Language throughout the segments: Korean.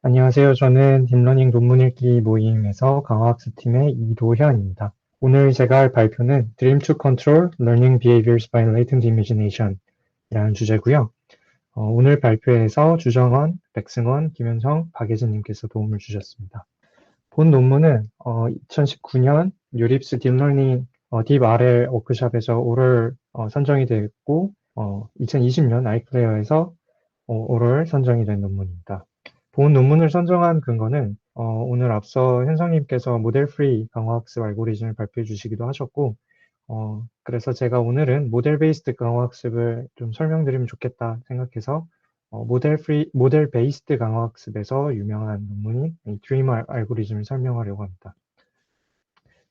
안녕하세요. 저는 딥러닝 논문 읽기 모임에서 강화학습팀의 이도현입니다. 오늘 제가 할 발표는 Dream to Control Learning Behaviors by Latent Imagination 이라는 주제고요. 오늘 발표에서 주정원, 백승원, 김현성, 박예진님께서 도움을 주셨습니다. 본 논문은 2019년 유립스 딥러닝 딥 RL 워크숍에서 오럴 선정이 되었고 2020년 아이클레어에서 오럴 선정이 된 논문입니다. 본 논문을 선정한 근거는 오늘 앞서 현성님께서 모델 프리 강화학습 알고리즘을 발표해 주시기도 하셨고, 그래서 제가 오늘은 모델 베이스드 강화학습을 좀 설명드리면 좋겠다 생각해서 모델 베이스드 강화학습에서 유명한 논문인 이 드림 알고리즘을 설명하려고 합니다.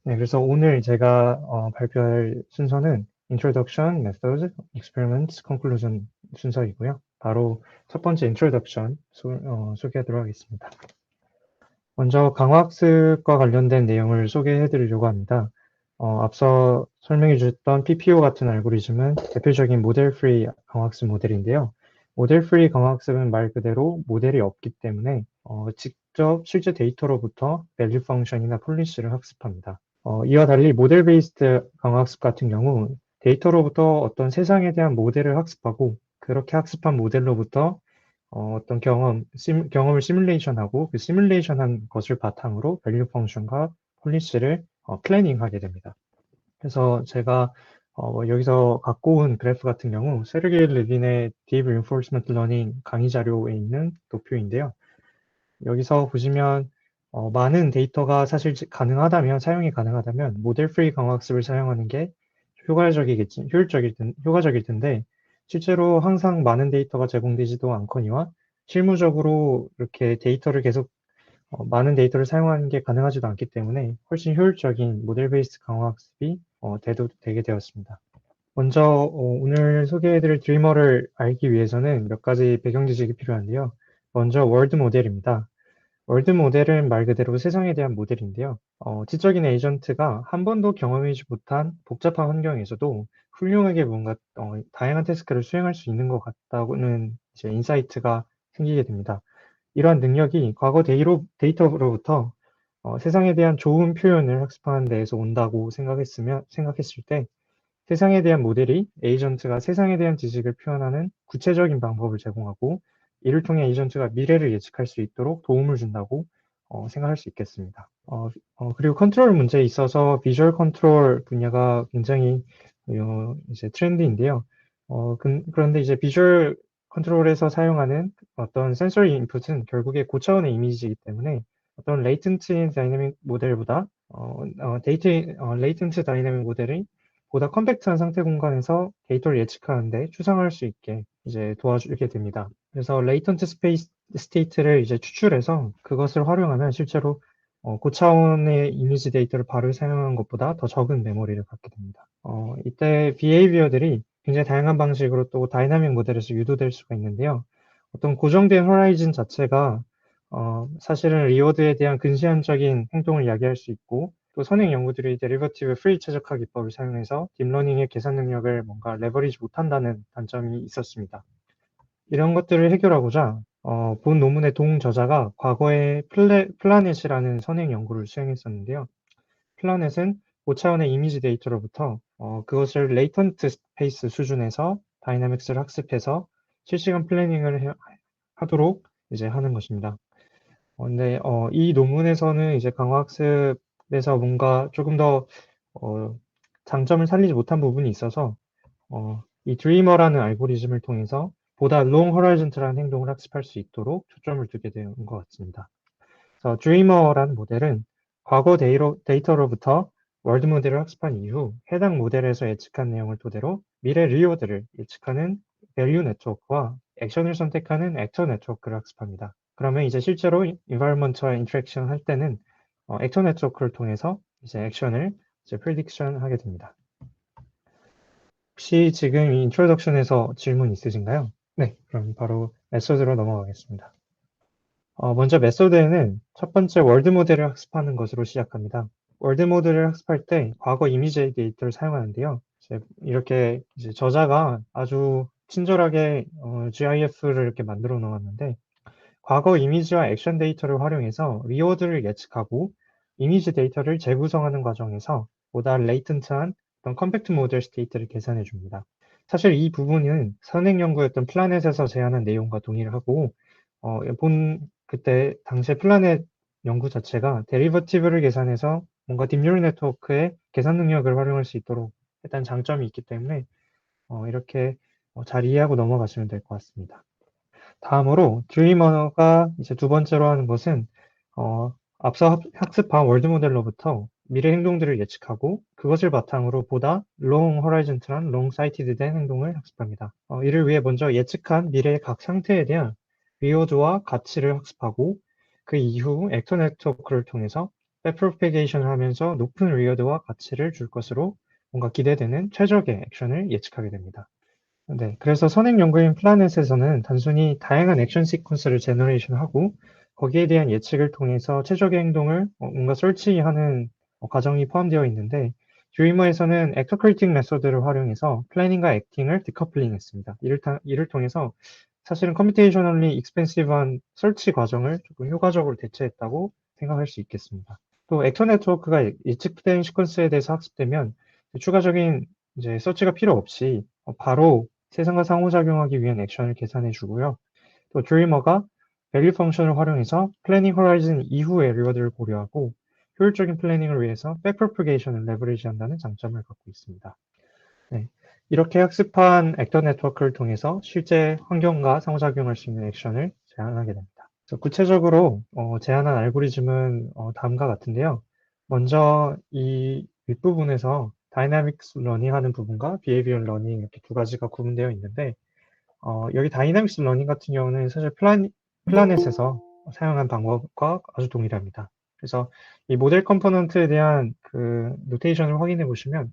네, 그래서 오늘 제가 발표할 순서는 Introduction, Methods, Experiments, Conclusion 순서이고요. 바로 첫 번째 Introduction 소개하도록 하겠습니다. 먼저 강화학습과 관련된 내용을 소개해 드리려고 합니다. 앞서 설명해 주셨던 PPO 같은 알고리즘은 대표적인 모델 프리 강화학습 모델인데요. 모델 프리 강화학습은 말 그대로 모델이 없기 때문에 직접 실제 데이터로부터 밸류 펑션이나 폴리시를 학습합니다. 이와 달리 모델 베이스드 강화학습 같은 경우 데이터로부터 어떤 세상에 대한 모델을 학습하고 그렇게 학습한 모델로부터 어떤 경험을 시뮬레이션하고 그 시뮬레이션한 것을 바탕으로 밸류 펑션과 폴리시를 플래닝하게 됩니다. 그래서 제가 여기서 갖고 온 그래프 같은 경우 세르게이 레빈의 Deep Reinforcement Learning 강의 자료에 있는 도표인데요. 여기서 보시면 많은 데이터가 사실 사용이 가능하다면 모델 프리 강화학습을 사용하는 게 효과적일 텐데 실제로 항상 많은 데이터가 제공되지도 않거니와 실무적으로 이렇게 데이터를 계속 많은 데이터를 사용하는 게 가능하지도 않기 때문에 훨씬 효율적인 모델 베이스 강화학습이 되게 되었습니다. 먼저 오늘 소개해드릴 드리머를 알기 위해서는 몇 가지 배경 지식이 필요한데요. 먼저 월드 모델입니다. 월드 모델은 말 그대로 세상에 대한 모델인데요. 지적인 에이전트가 한 번도 경험하지 못한 복잡한 환경에서도 훌륭하게 뭔가 다양한 태스크를 수행할 수 있는 것 같다고는 이제 인사이트가 생기게 됩니다. 이러한 능력이 과거 데이터로부터 세상에 대한 좋은 표현을 학습하는 데에서 온다고 생각했을 때 세상에 대한 모델이 에이전트가 세상에 대한 지식을 표현하는 구체적인 방법을 제공하고 이를 통해 에이전트가 미래를 예측할 수 있도록 도움을 준다고 생각할 수 있겠습니다. 그리고 컨트롤 문제에 있어서 비주얼 컨트롤 분야가 굉장히 이제 트렌드인데요. 그런데 이제 비주얼 컨트롤에서 사용하는 어떤 센서리 인풋은 결국에 고차원의 이미지이기 때문에 어떤 레이턴트 다이내믹 모델보다 레이턴트 다이내믹 모델이 보다 컴팩트한 상태 공간에서 데이터를 예측하는데 추상화할 수 있게 이제 도와주게 됩니다. 그래서 레이턴트 스테이트를 이제 추출해서 그것을 활용하면 실제로 고차원의 이미지 데이터를 바로 사용하는 것보다 더 적은 메모리를 갖게 됩니다. 이때 비헤이비어들이 굉장히 다양한 방식으로 또 다이나믹 모델에서 유도될 수가 있는데요. 어떤 고정된 호라이즌 자체가 사실은 리워드에 대한 근시안적인 행동을 야기할 수 있고 또 선행 연구들이 데리버티브 프리 최적화 기법을 사용해서 딥러닝의 계산 능력을 뭔가 레버리지 못한다는 단점이 있었습니다. 이런 것들을 해결하고자 본 논문의 동저자가 과거에 플라넷이라는 선행 연구를 수행했었는데요. 플라넷은 고차원의 이미지 데이터로부터 그것을 레이턴트 스페이스 수준에서 다이나믹스를 학습해서 실시간 플래닝을 하도록 이제 하는 것입니다. 근데 이 논문에서는 이제 강화학습에서 뭔가 조금 더 장점을 살리지 못한 부분이 있어서 이 드리머라는 알고리즘을 통해서 보다 롱 호라이즌트라는 행동을 학습할 수 있도록 초점을 두게 된 것 같습니다. 그래서 드리머라는 모델은 과거 데이터로부터 월드 모델을 학습한 이후 해당 모델에서 예측한 내용을 토대로 미래 리워드를 예측하는 밸류 네트워크와 액션을 선택하는 액터 네트워크를 학습합니다. 그러면 이제 실제로 environment와 인터랙션 할 때는 액터 네트워크를 통해서 이제 액션을 이제 프리딕션 하게 됩니다. 혹시 지금 이 인트로덕션에서 질문 있으신가요? 네, 그럼 바로 메소드로 넘어가겠습니다. 먼저 메소드에는 첫 번째 월드 모델을 학습하는 것으로 시작합니다. 월드 모델을 학습할 때 과거 이미지 데이터를 사용하는데요. 이렇게 이제 저자가 아주 친절하게 GIF를 이렇게 만들어 놓았는데 과거 이미지와 액션 데이터를 활용해서 리워드를 예측하고 이미지 데이터를 재구성하는 과정에서 보다 레이턴트한 어떤 컴팩트 모델 스테이트를 계산해 줍니다. 사실 이 부분은 선행 연구였던 플라넷에서 제안한 내용과 동의를 하고 그때 당시에 플라넷 연구 자체가 데리버티브를 계산해서 뭔가 딥뉴럴 네트워크의 계산 능력을 활용할 수 있도록 했다는 장점이 있기 때문에 이렇게 잘 이해하고 넘어가시면 될 것 같습니다. 다음으로 드리머가 이제 두 번째로 하는 것은 앞서 학습한 월드 모델로부터 미래 행동들을 예측하고 그것을 바탕으로 보다 long horizontal한 long sighted 된 행동을 학습합니다. 이를 위해 먼저 예측한 미래의 각 상태에 대한 리워드와 가치를 학습하고 그 이후 액터 네트워크를 통해서 백프로페게이션을 하면서 높은 리워드와 가치를 줄 것으로 뭔가 기대되는 최적의 액션을 예측하게 됩니다. 네, 그래서 선행 연구인 플라넷에서는 단순히 다양한 액션 시퀀스를 제너레이션하고 거기에 대한 예측을 통해서 최적의 행동을 뭔가 설치하는 과정이 포함되어 있는데 드리머에서는 액터 크리틱 메소드를 활용해서 플래닝과 액팅을 디커플링했습니다. 이를 통해서 사실은 컴퓨테이셔널리 익스펜시브한 설치 과정을 조금 효과적으로 대체했다고 생각할 수 있겠습니다. 또 액터 네트워크가 예측된 시퀀스에 대해서 학습되면 추가적인 이제 서치가 필요 없이 바로 세상과 상호작용하기 위한 액션을 계산해 주고요. 또 드리머가 밸류 펑션을 활용해서 플래닝 호라이즌 이후의 리워드를 고려하고 효율적인 플래닝을 위해서 백프로포게이션을 레버리지한다는 장점을 갖고 있습니다. 네, 이렇게 학습한 액터 네트워크를 통해서 실제 환경과 상호작용할 수 있는 액션을 제안하게 됩니다. 그래서 구체적으로 제안한 알고리즘은 다음과 같은데요. 먼저 이 윗부분에서 다이나믹스 러닝 하는 부분과 비헤이비얼 러닝 이렇게 두 가지가 구분되어 있는데 여기 다이나믹스 러닝 같은 경우는 사실 플라넷에서 사용한 방법과 아주 동일합니다. 그래서 이 모델 컴포넌트에 대한 그 노테이션을 확인해 보시면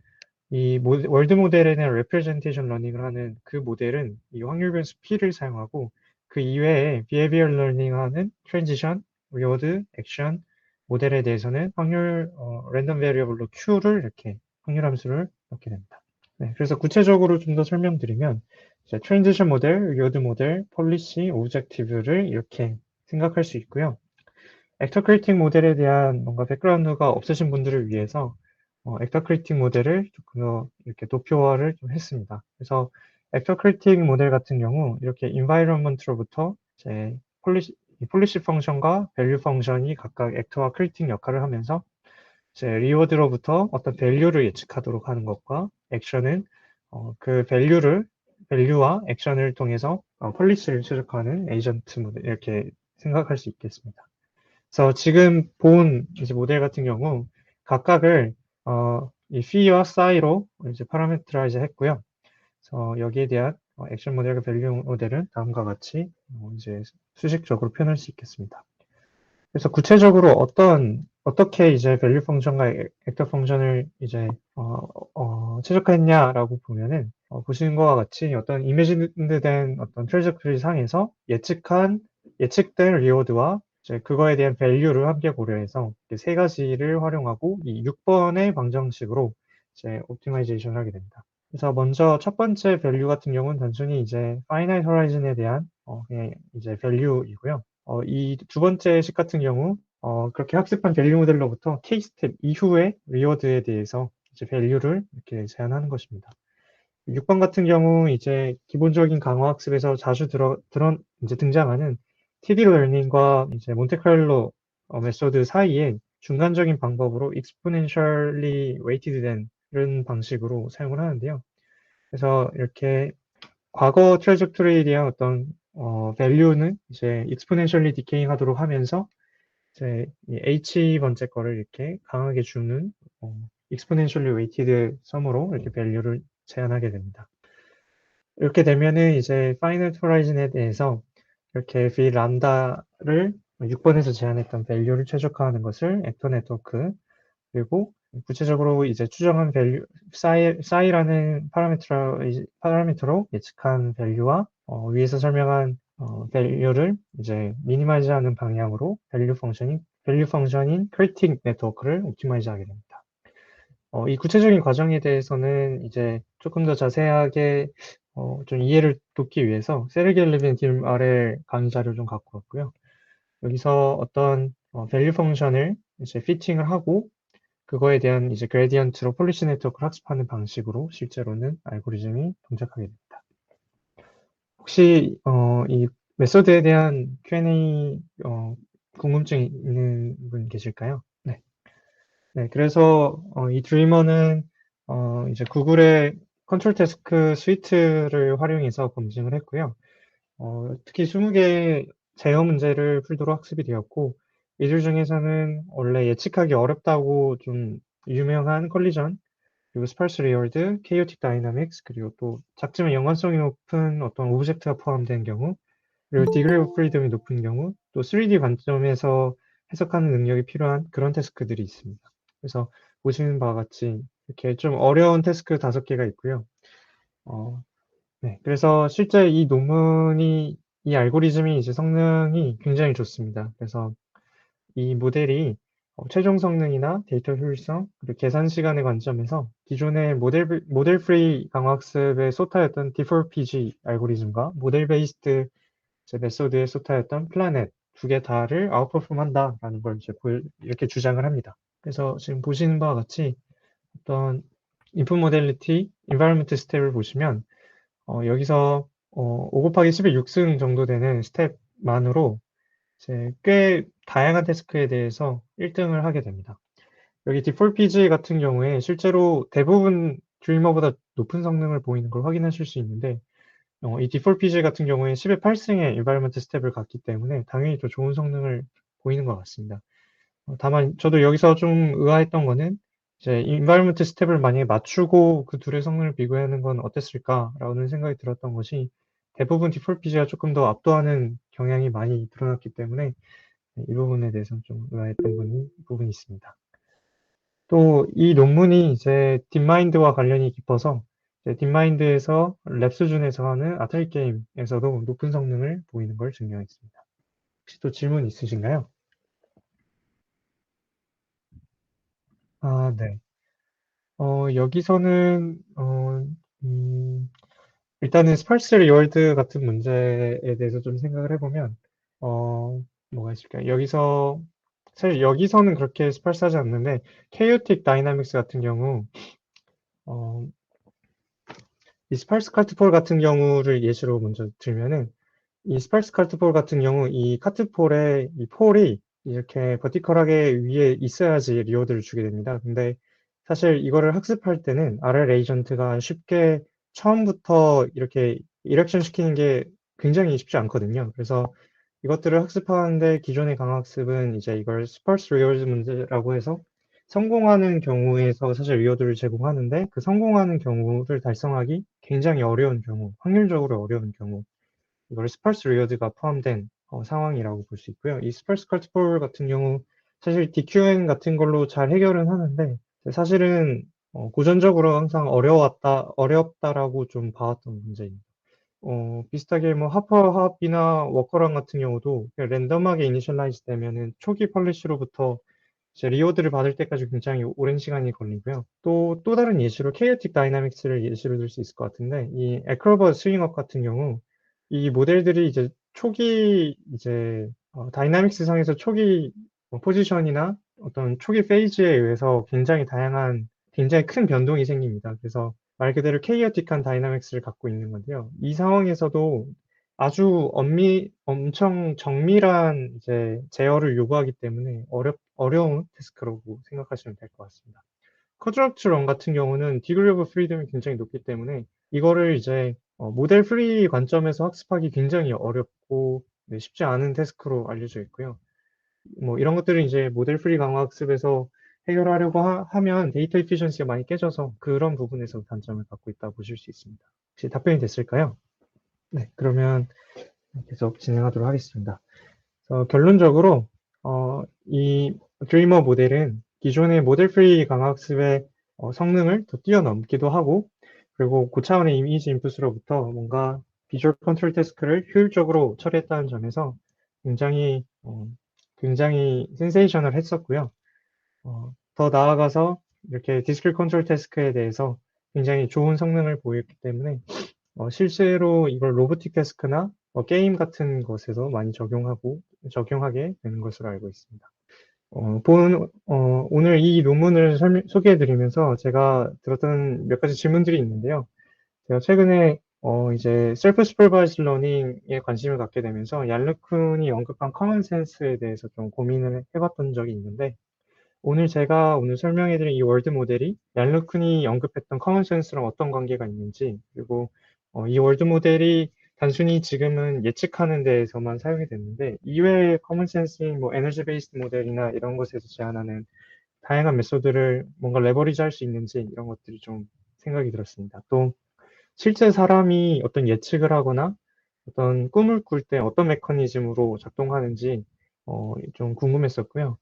이 월드 모델에 대한 레프레젠테이션 러닝을 하는 그 모델은 이 확률 변수 P를 사용하고 그 이외에 비헤비얼 러닝하는 트랜지션, 리워드, 액션 모델에 대해서는 확률 랜덤 베리어블로 Q를 이렇게 확률 함수를 넣게 됩니다. 네, 그래서 구체적으로 좀 더 설명드리면 이제 트랜지션 모델, 리워드 모델, 폴리시, 오브젝티브를 이렇게 생각할 수 있고요. 액터 크리틱 모델에 대한 뭔가 백그라운드가 없으신 분들을 위해서 액터 크리틱 모델을 조금 더 이렇게 도표화를 좀 했습니다. 그래서 액터 크리틱 모델 같은 경우 이렇게 environment로부터 이제 폴리시 펑션과 밸류 펑션이 각각 액터와 크리틱 역할을 하면서 이제 리워드로부터 어떤 밸류를 예측하도록 하는 것과 액션은 그 밸류와 액션을 통해서 폴리시를 추적하는 에이전트 모델 이렇게 생각할 수 있겠습니다. 그래서 지금 본 이제 모델 같은 경우 각각을 이 fee와 si로 이제 파라메트라이즈 했고요. 그래서 여기에 대한 액션 모델과 밸류 모델은 다음과 같이 이제 수식적으로 표현할 수 있겠습니다. 그래서 구체적으로 어떻게 이제 밸류 펑션과 액터 펑션을 이제 최적화했냐라고 보면은 보시는 것과 같이 어떤 이미지드된 어떤 트레저토리 상에서 예측된 리워드와 이제 그거에 대한 밸류를 함께 고려해서 세 가지를 활용하고 이 6번의 방정식으로 이제 옵티마이제이션을 하게 됩니다. 그래서 먼저 첫 번째 밸류 같은 경우는 단순히 이제 finite horizon에 대한 그냥 이제 밸류이고요. 이 두 번째 식 같은 경우 그렇게 학습한 밸류 모델로부터 K-스텝 이후의 리워드에 대해서 이제 밸류를 이렇게 제안하는 것입니다. 6번 같은 경우 이제 기본적인 강화 학습에서 자주 이제 등장하는 TD 러닝과 이제 몬테칼로 메소드 사이에 중간적인 방법으로 exponentially weighted 된 이런 방식으로 사용을 하는데요. 그래서 이렇게 과거 트레젝토리에 대한 어떤 value는 이제 exponentially decaying 하도록 하면서 이제 이 H번째 거를 이렇게 강하게 주는 exponentially weighted sum으로 이렇게 value를 제한하게 됩니다. 이렇게 되면은 이제 finite horizon에 대해서 이렇게 v 람다를 6번에서 제한했던 value를 최적화하는 것을 액터 네트워크 그리고 구체적으로 이제 추정한 밸류, 싸이라는 파라미터로 예측한 밸류와 위에서 설명한 밸류를 이제 미니마이즈하는 방향으로 밸류 펑션인 크리틱 네트워크를 옵티마이즈하게 됩니다. 이 구체적인 과정에 대해서는 이제 조금 더 자세하게 좀 이해를 돕기 위해서 세르게이 레빈 팀 아래 강의 자료 좀 갖고 왔고요. 여기서 어떤 value 펑션을 이제 피팅을 하고 그거에 대한 이제 그레디언트로 폴리시 네트워크를 학습하는 방식으로 실제로는 알고리즘이 동작하게 됩니다. 혹시 이 메소드에 대한 Q&A 궁금증 있는 분 계실까요? 네. 네, 그래서 이 드리머는 이제 구글의 컨트롤 태스크 스위트를 활용해서 검증을 했고요. 특히 20개의 제어 문제를 풀도록 학습이 되었고, 이들 중에서는 원래 예측하기 어렵다고 좀 유명한 컬리전, 그리고 스파르스 리워드, 케이오틱 다이나믹스, 그리고 또 작지만 연관성이 높은 어떤 오브젝트가 포함된 경우, 그리고 디그리 오브 프리덤이 높은 경우, 또 3D 관점에서 해석하는 능력이 필요한 그런 태스크들이 있습니다. 그래서 보시는 바와 같이 이렇게 좀 어려운 태스크 5개가 있고요. 네, 그래서 실제 이 논문이 이 알고리즘이 이제 성능이 굉장히 좋습니다. 그래서 이 모델이 최종 성능이나 데이터 효율성, 그리고 계산 시간의 관점에서 기존의 모델 프리 강화학습의 소타였던 D4PG 알고리즘과 모델 베이스드 메소드의 소타였던 플라넷 2개 다를 아웃퍼폼 한다라는 걸 이제 이렇게 주장을 합니다. 그래서 지금 보시는 바와 같이 어떤 인풋 모델리티, 인바이러먼트 스텝을 보시면 여기서 5 곱하기 10의 6승 정도 되는 스텝만으로 이제 꽤 다양한 태스크에 대해서 1등을 하게 됩니다. 여기 D4PG 같은 경우에 실제로 대부분 드리머보다 높은 성능을 보이는 걸 확인하실 수 있는데 이 D4PG 같은 경우에 10의 8승의 environment 스텝을 갖기 때문에 당연히 더 좋은 성능을 보이는 것 같습니다. 다만 저도 여기서 좀 의아했던 거는 이제 environment 스텝을 만약에 맞추고 그 둘의 성능을 비교하는 건 어땠을까라는 생각이 들었던 것이 대부분 D4PG가 조금 더 압도하는 경향이 많이 드러났기 때문에 이 부분에 대해서는 좀 의아했던 부분이 있습니다. 또 이 논문이 이제 딥마인드와 관련이 깊어서 딥마인드에서 랩 수준에서 하는 아트리 게임에서도 높은 성능을 보이는 걸 증명했습니다. 혹시 또 질문 있으신가요? 아, 네. 여기서는 음, 일단은 스팔스 리월드 같은 문제에 대해서 좀 생각을 해보면 뭐가 있을까요? 여기서 사실 여기서는 그렇게 스팔스하지 않는데 케이오틱 다이나믹스 같은 경우 어, 이 스팔스 카트폴 같은 경우를 예시로 먼저 들면은 이 스팔스 카트폴 같은 경우 이 카트폴의 이 폴이 이렇게 버티컬하게 위에 있어야지 리워드를 주게 됩니다. 근데 사실 이거를 학습할 때는 RL 에이전트가 쉽게 처음부터 이렇게 이렉션 시키는 게 굉장히 쉽지 않거든요. 그래서 이것들을 학습하는데 기존의 강학습은 이제 이걸 스펄스 리워드 문제라고 해서 성공하는 경우에서 사실 리워드를 제공하는데 그 성공하는 경우를 달성하기 굉장히 어려운 경우, 확률적으로 어려운 경우, 이걸 스펄스 리워드가 포함된 상황이라고 볼 수 있고요. 이 스펄스 컬티폴 같은 경우 사실 DQN 같은 걸로 잘 해결은 하는데 사실은 고전적으로 항상 어렵다라고 좀 봐왔던 문제입니다. 비슷하게 뭐 하퍼합이나 워커런 같은 경우도 그냥 랜덤하게 이니셜라이즈 되면은 초기 펄리시로부터 이제 리워드를 받을 때까지 굉장히 오랜 시간이 걸리고요. 또 다른 예시로 케이오틱 다이나믹스를 예시로 들 수 있을 것 같은데, 이 애크로벗 스윙업 같은 경우, 이 모델들이 이제 초기, 이제, 다이나믹스 상에서 초기 포지션이나 어떤 초기 페이지에 의해서 굉장히 큰 변동이 생깁니다. 그래서 말 그대로 케이오틱한 다이나믹스를 갖고 있는 건데요. 이 상황에서도 아주 엄청 정밀한 이제 제어를 요구하기 때문에 어려운 태스크라고 생각하시면 될 것 같습니다. 쿼드라트 런 같은 경우는 디그리 오브 프리덤이 굉장히 높기 때문에 이거를 이제 모델 프리 관점에서 학습하기 굉장히 어렵고 네, 쉽지 않은 태스크로 알려져 있고요. 뭐 이런 것들은 이제 모델 프리 강화 학습에서 해결하려고 하면 데이터 이피션시가 많이 깨져서 그런 부분에서 단점을 갖고 있다 보실 수 있습니다. 혹시 답변이 됐을까요? 네, 그러면 계속 진행하도록 하겠습니다. 결론적으로 이 드리머 모델은 기존의 모델 프리 강학습의 성능을 더 뛰어넘기도 하고 그리고 고차원의 이미지 인풋으로부터 뭔가 비주얼 컨트롤 태스크를 효율적으로 처리했다는 점에서 굉장히 굉장히 센세이셔널 했었고요. 더 나아가서 이렇게 디스크릿 컨트롤 태스크에 대해서 굉장히 좋은 성능을 보였기 때문에 실제로 이걸 로보틱 태스크나 게임 같은 것에서 많이 적용하고 적용하게 되는 것으로 알고 있습니다. 오늘 이 논문을 소개해드리면서 제가 들었던 몇 가지 질문들이 있는데요. 제가 최근에 이제 셀프 슈퍼바이즈 러닝에 관심을 갖게 되면서 얄르쿤이 언급한 커먼 센스에 대해서 좀 고민을 해봤던 적이 있는데, 제가 오늘 설명해드린 이 월드 모델이 얄르쿤이 언급했던 커먼 센스랑 어떤 관계가 있는지, 그리고 이 월드 모델이 단순히 지금은 예측하는 데에서만 사용이 됐는데, 이외의 커먼 센스인 뭐 에너지 베이스드 모델이나 이런 것에서 제안하는 다양한 메소드를 뭔가 레버리지 할 수 있는지, 이런 것들이 좀 생각이 들었습니다. 또 실제 사람이 어떤 예측을 하거나 어떤 꿈을 꿀 때 어떤 메커니즘으로 작동하는지 좀 궁금했었고요.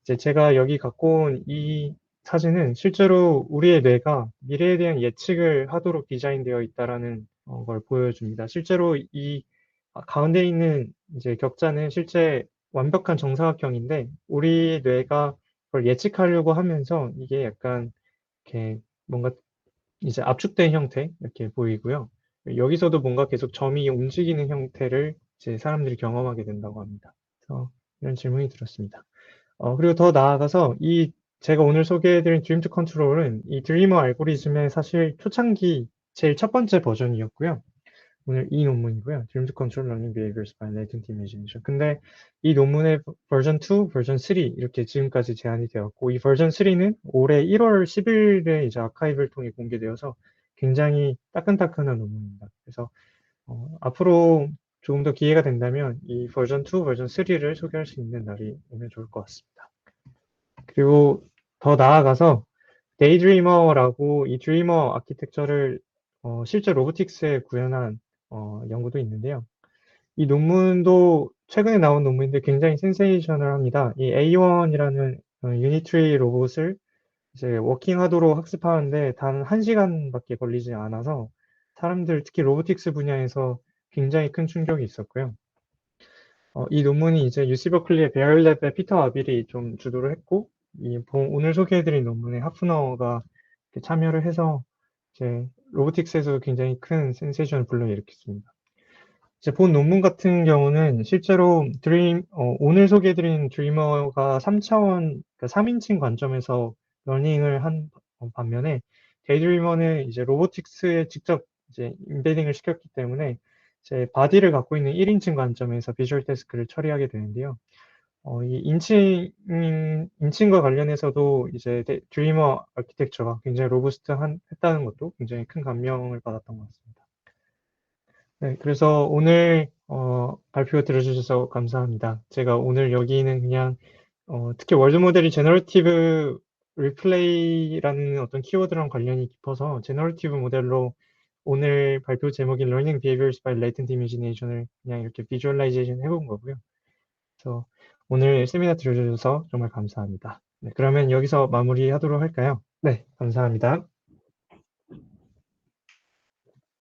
이제 제가 여기 갖고 온 이 사진은 실제로 우리의 뇌가 미래에 대한 예측을 하도록 디자인되어 있다라는 걸 보여줍니다. 실제로 이 가운데 있는 이제 격자는 실제 완벽한 정사각형인데, 우리 뇌가 그걸 예측하려고 하면서 이게 약간 이렇게 뭔가 이제 압축된 형태 이렇게 보이고요. 여기서도 뭔가 계속 점이 움직이는 형태를 이제 사람들이 경험하게 된다고 합니다. 그래서 이런 질문이 들었습니다. 그리고 더 나아가서 제가 오늘 소개해드린 드림 투 컨트롤은 이 드리머 알고리즘의 사실 초창기 제일 첫 번째 버전이었고요. 오늘 이 논문이고요. Dream to Control Learning Behaviors by Latent Imagination. 근데 이 논문의 버전 2, 버전 3 이렇게 지금까지 제안이 되었고, 이 버전 3는 올해 1월 10일에 이제 아카이브를 통해 공개되어서 굉장히 따끈따끈한 논문입니다. 그래서 앞으로 조금 더 기회가 된다면 이 버전 2, 버전 3를 소개할 수 있는 날이 오면 좋을 것 같습니다. 그리고 더 나아가서 데이드리머라고 이 드리머 아키텍처를 실제 로보틱스에 구현한 연구도 있는데요. 이 논문도 최근에 나온 논문인데 굉장히 센세이셔널합니다. 이 A1이라는 유니트리 로봇을 이제 워킹하도록 학습하는데 단 1시간밖에 걸리지 않아서 사람들 특히 로보틱스 분야에서 굉장히 큰 충격이 있었고요. 이 논문이 이제 UC 버클리의 베어랩의 피터 아빌이 좀 주도를 했고, 오늘 소개해드린 논문에 하프너가 참여를 해서 이제 로보틱스에서 굉장히 큰 센세이션을 불러일으켰습니다. 이제 본 논문 같은 경우는 실제로 오늘 소개해드린 드리머가 3차원, 그러니까 3인칭 관점에서 러닝을 한 반면에 데이드리머는 이제 로보틱스에 직접 이제 임베딩을 시켰기 때문에 제 바디를 갖고 있는 1인칭 관점에서 비주얼 태스크를 처리하게 되는데요. 이 인칭과 관련해서도 이제 드리머 아키텍처가 굉장히 했다는 것도 굉장히 큰 감명을 받았던 것 같습니다. 네, 그래서 오늘 발표 들어주셔서 감사합니다. 제가 오늘 여기는 그냥 특히 월드 모델이 제너러티브 리플레이라는 어떤 키워드랑 관련이 깊어서 제너러티브 모델로 오늘 발표 제목인 Learning Behaviors by Latent Imagination을 그냥 이렇게 비주얼라이제이션 해본 거고요. 그래서 오늘 세미나 들어주셔서 정말 감사합니다. 네, 그러면 여기서 마무리하도록 할까요? 네, 감사합니다.